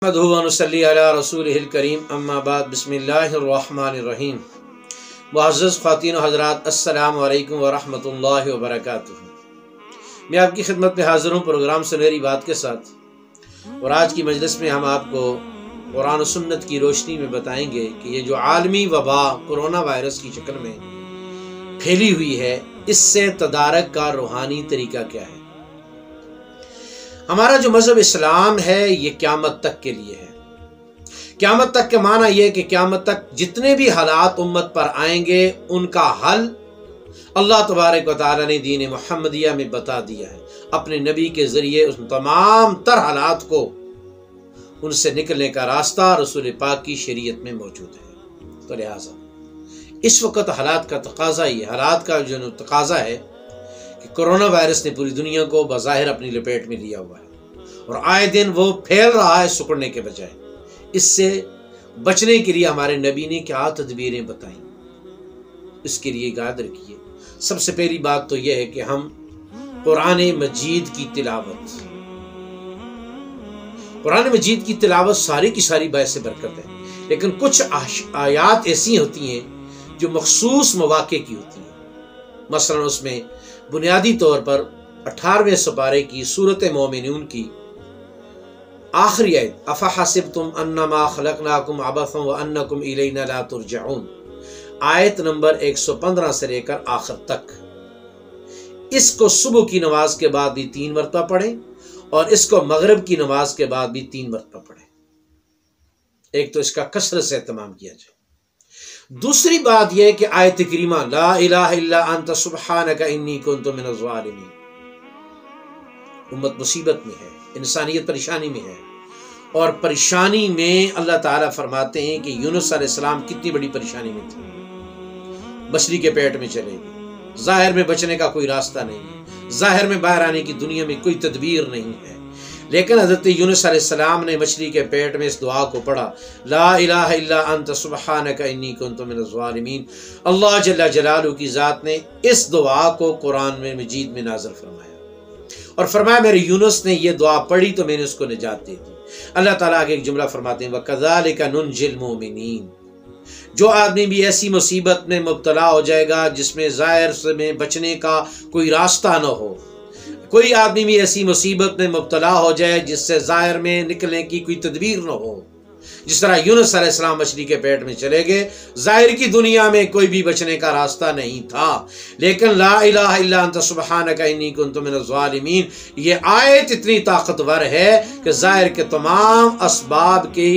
نحمدہ و نصلی علی رسولہ الکریم، اما بعد، بسم اللہ الرحمن الرحیم۔ معزز خواتین و حضرات، السلام علیکم ورحمۃ اللہ وبرکاتہ۔ میں آپ کی خدمت میں حاضر ہوں پروگرام سنہری بات کے ساتھ، اور آج کی مجلس میں ہم آپ کو قرآن و سنت کی روشنی میں بتائیں گے کہ یہ جو عالمی وبا کرونا وائرس کی شکل میں پھیلی ہوئی ہے، اس سے تدارک کا روحانی طریقہ کیا ہے۔ ہمارا جو مذہب اسلام ہے یہ قیامت تک کے لیے ہے۔ قیامت تک کا معنی یہ کہ قیامت تک جتنے بھی حالات امت پر آئیں گے ان کا حل اللہ تبارک و تعالی نے دین محمدیہ میں بتا دیا ہے۔ اپنے نبی کے ذریعے ان تمام تر حالات کو، ان سے نکلنے کا راستہ رسول پاک کی شریعت میں موجود ہے۔ تو لہٰذا اس وقت حالات کا تقاضا حالات کا جو تقاضا ہے کہ کرونا وائرس نے پوری دنیا کو بظاہر اپنی لپیٹ میں لیا ہوا ہے، اور آئے دن وہ پھیل رہا ہے سکڑنے کے بجائے۔ اس سے بچنے کے لیے ہمارے نبی نے کیا تدبیریں بتائیں، اس کے لیے یاد رکھیے۔ سب سے پہلی بات تو یہ ہے کہ ہم قرآن مجید کی تلاوت، قرآن مجید کی تلاوت ساری کی ساری باعث برکت ہے، لیکن کچھ آیات ایسی ہوتی ہیں جو مخصوص مواقع کی ہوتی ہیں۔ مثلا اس میں بنیادی طور پر 18ویں سپارے کی سورۃ مومنون کی آخری آیت، افحسبتم انما خلقناکم عبثا وانکم الینا لا ترجعون، آیت نمبر 115 سے لے کر آخر تک، اس کو صبح کی نماز کے بعد بھی 3 مرتبہ پڑھیں، اور اس کو مغرب کی نماز کے بعد بھی 3 مرتبہ پڑھیں۔ ایک تو اس کا کثرت سے اہتمام کیا جائے۔ دوسری بات یہ کہ آیت کریمہ لا الہ الا انت سبحانک انی کنت من الظالمین، امت مصیبت میں ہے، انسانیت پریشانی میں ہے، اور پریشانی میں اللہ تعالیٰ فرماتے ہیں کہ یونس علیہ السلام کتنی بڑی پریشانی میں تھے، مچھلی کے پیٹ میں چلے گئے، ظاہر میں بچنے کا کوئی راستہ نہیں ہے، ظاہر میں باہر آنے کی دنیا میں کوئی تدبیر نہیں ہے، لیکن حضرت یونس علیہ السلام نے مچھلی کے پیٹ میں اس دعا کو پڑھا، لا الہ الا انت سبحانک انی کنت من الظالمین۔ اللہ جل جلالہ کی ذات نے اس دعا کو قرآن میں مجید میں نازل فرمایا، اور فرمایا میرے یونس نے یہ دعا پڑھی تو میں نے اس کو نجات دے دی۔ اللہ تعالیٰ کے ایک جملہ فرماتے ہیں وَكَذَلِكَ نُنْجِي الْمُؤْمِنِينَ، جو آدمی بھی ایسی مصیبت میں مبتلا ہو جائے گا جس میں ظاہر میں بچنے کا کوئی راستہ نہ ہو، کوئی آدمی بھی ایسی مصیبت میں مبتلا ہو جائے جس سے ظاہر میں نکلنے کی کوئی تدبیر نہ ہو، جس طرح یونس علیہ السلام مچھلی کے پیٹ میں چلے گئے، ظاہر کی دنیا میں کوئی بھی بچنے کا راستہ نہیں تھا، لیکن لا الہ الا انت سبحانک انی کنت من الظالمین، یہ آیت اتنی طاقتور ہے کہ ظاہر کے تمام اسباب کے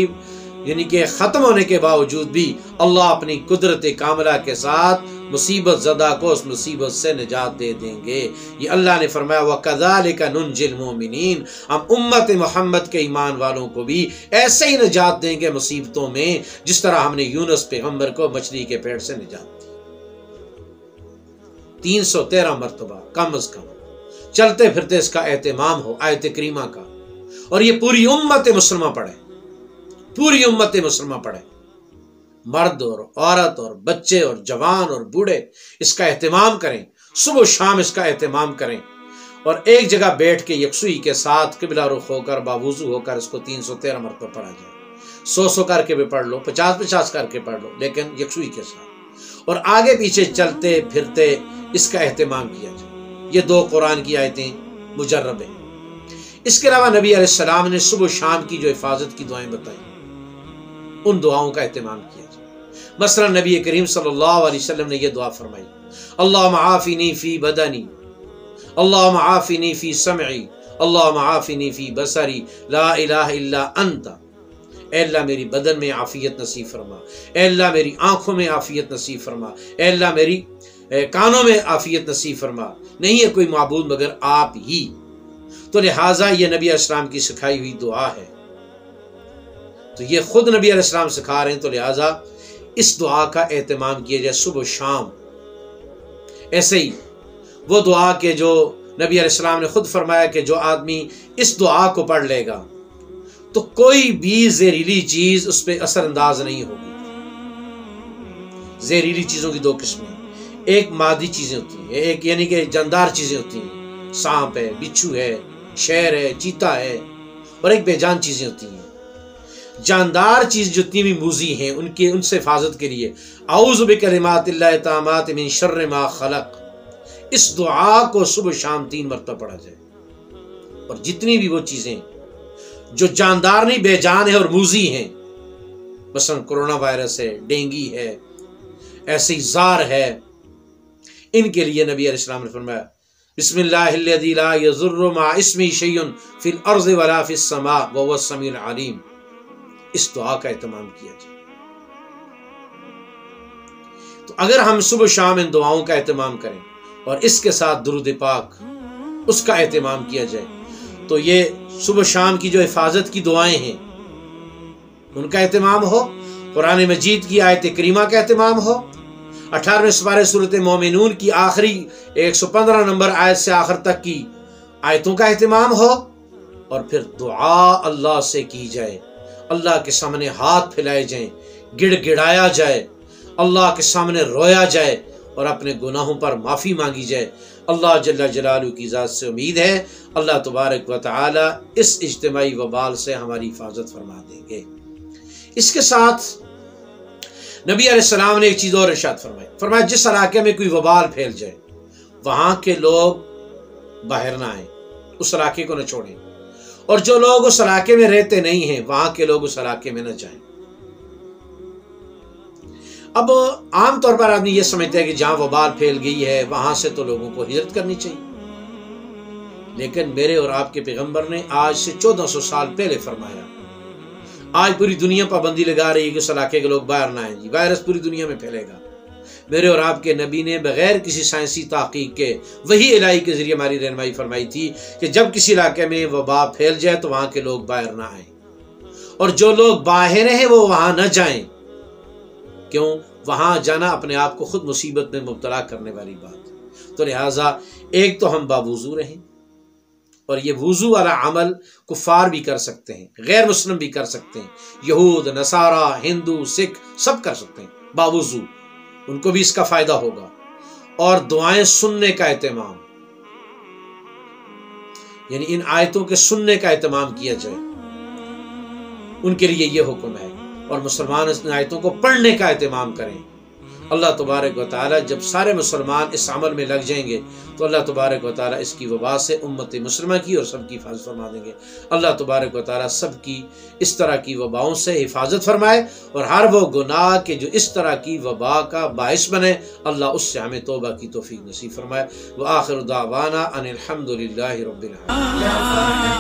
یعنی کہ ختم ہونے کے باوجود بھی اللہ اپنی قدرت کاملہ کے ساتھ مصیبت زدہ کو اس مصیبت سے نجات دے دیں گے۔ یہ اللہ نے فرمایا وَكَذَلِكَ نُنْجِي الْمُؤْمِنِينَ، ہم امت محمد کے ایمان والوں کو بھی ایسے ہی نجات دیں گے مصیبتوں میں جس طرح ہم نے یونس پیغمبر کو مچھلی کے پیٹ سے نجات دی۔ 313 مرتبہ کم از کم چلتے پھرتے اس کا اہتمام ہو آیت کریمہ کا، اور یہ پوری امت مسلمہ پڑھے، پوری امت مسلمہ پڑھے، مرد اور عورت اور بچے اور جوان اور بوڑھے اس کا اہتمام کریں، صبح و شام اس کا اہتمام کریں، اور ایک جگہ بیٹھ کے یکسوئی کے ساتھ قبلہ رخ ہو کر باوضو ہو کر اس کو 313 مرتبہ پڑھا جائے۔ 100 کر کے بھی پڑھ لو، 50 کر کے پڑھ لو، لیکن یکسوئی کے ساتھ، اور آگے پیچھے چلتے پھرتے اس کا اہتمام کیا جائے۔ یہ 2 قرآن کی آیتیں مجرب ہیں۔ اس کے علاوہ نبی علیہ السلام نے صبح و شام کی جو حفاظت کی دعائیں بتائیں، ان دعاؤں کا اہتمام کیا جائے۔ مثلا نبی کریم صلی اللہ علیہ وسلم نے یہ دعا فرمائی، اللہم عافنی فی بدنی، اللہم عافنی فی سمعی، اللہم عافنی فی بصری، لا الہ الا انت، اے اللہ میری بدن میں عافیت نصیب فرما، اے اللہ میری آنکھوں میں عافیت نصیب فرما، اے اللہ میری کانوں میں عافیت نصیب فرما، نہیں ہے کوئی معبود مگر آپ ہی۔ تو لہٰذا یہ نبی علیہ السلام کی سکھائی ہوئی دعا ہے، تو یہ خود نبی علیہ السلام سکھا رہے ہیں، تو لہٰذا اس دعا کا اہتمام کیا جائے صبح و شام۔ ایسے ہی وہ دعا کے جو نبی علیہ السلام نے خود فرمایا کہ جو آدمی اس دعا کو پڑھ لے گا تو کوئی بھی زہریلی چیز اس پہ اثر انداز نہیں ہوگی۔ زہریلی چیزوں کی 2 قسمیں، ایک مادی چیزیں ہوتی ہیں، ایک یعنی کہ جاندار چیزیں ہوتی ہیں، سانپ ہے، بچھو ہے، شیر ہے، چیتا ہے، اور ایک بے جان چیزیں ہوتی ہیں۔ جاندار چیز جتنی بھی موذی ہیں ان سے حفاظت کے لیے اعوذ بکلمات اللہ التامات من شر ما خلق، اس دعا کو صبح شام 3 مرتبہ پڑھا جائے۔ اور جتنی بھی وہ چیزیں جو جاندار نہیں بے جان ہے اور موذی ہیں، مثلا کرونا وائرس ہے، ڈینگی ہے، ایسی زار ہے، ان کے لیے نبی علیہ السلام نے فرمایا بسم اللہ الذی لا یضر مع اسمہ شیء فی الارض ولا فی السماء وهو السمیع العلیم، اس دعا کا اہتمام کیا جائے۔ تو اگر ہم صبح شام ان دعاؤں کا اہتمام کریں اور اس کے ساتھ درود پاک اس کا اہتمام کیا جائے، تو یہ صبح شام کی جو حفاظت کی دعائیں ہیں ان کا اہتمام ہو، قرآن مجید کی آیت کریمہ کا اہتمام ہو، 18ویں سپارہ سورۃ مومنون کی آخری 115 نمبر آیت سے آخر تک کی آیتوں کا اہتمام ہو، اور پھر دعا اللہ سے کی جائے، اللہ کے سامنے ہاتھ پھیلائے جائیں، گڑ گڑایا جائے، اللہ کے سامنے رویا جائے اور اپنے گناہوں پر معافی مانگی جائے۔ اللہ جل جلالہ کی ذات سے امید ہے اللہ تبارک و تعالی اس اجتماعی وبال سے ہماری حفاظت فرما دیں گے۔ اس کے ساتھ نبی علیہ السلام نے ایک چیز اور ارشاد فرمایا جس علاقے میں کوئی وبال پھیل جائے وہاں کے لوگ باہر نہ آئیں، اس علاقے کو نہ چھوڑیں، اور جو لوگ اس علاقے میں رہتے نہیں ہیں وہاں کے لوگ اس علاقے میں نہ جائیں۔ اب عام طور پر آدمی یہ سمجھتا ہے کہ جہاں وبال پھیل گئی ہے وہاں سے تو لوگوں کو ہجرت کرنی چاہیے، لیکن میرے اور آپ کے پیغمبر نے آج سے 1400 سال پہلے فرمایا، آج پوری دنیا پابندی لگا رہی ہے کہ اس علاقے کے لوگ باہر نہ آئیں، جی وائرس پوری دنیا میں پھیلے گا۔ میرے اور آپ کے نبی نے بغیر کسی سائنسی تحقیق کے وحی الہی کے ذریعے ہماری رہنمائی فرمائی تھی کہ جب کسی علاقے میں وبا پھیل جائے تو وہاں کے لوگ باہر نہ آئیں، اور جو لوگ باہر ہیں وہ وہاں نہ جائیں۔ کیوں؟ وہاں جانا اپنے آپ کو خود مصیبت میں مبتلا کرنے والی بات۔ تو لہٰذا ایک تو ہم باوضو رہیں، اور یہ وضو والا عمل کفار بھی کر سکتے ہیں، غیر مسلم بھی کر سکتے ہیں، یہود، نصارہ، ہندو، سکھ سب کر سکتے ہیں باوضو، ان کو بھی اس کا فائدہ ہوگا۔ اور دعائیں سننے کا اہتمام، یعنی ان آیتوں کے سننے کا اہتمام کیا جائے، ان کے لیے یہ حکم ہے، اور مسلمان اس آیتوں کو پڑھنے کا اہتمام کریں۔ اللہ تبارک و تعالی جب سارے مسلمان اس عمل میں لگ جائیں گے تو اللہ تبارک و تعالی اس کی وبا سے امت مسلمہ کی اور سب کی حفاظت فرما دیں گے۔ اللہ تبارک و تعالی سب کی اس طرح کی وباؤں سے حفاظت فرمائے، اور ہر وہ گناہ کے جو اس طرح کی وبا کا باعث بنے اللہ اس سے ہمیں توبہ کی توفیق نصیب فرمائے۔ وآخر دعوانا ان الحمد للہ رب العالمین۔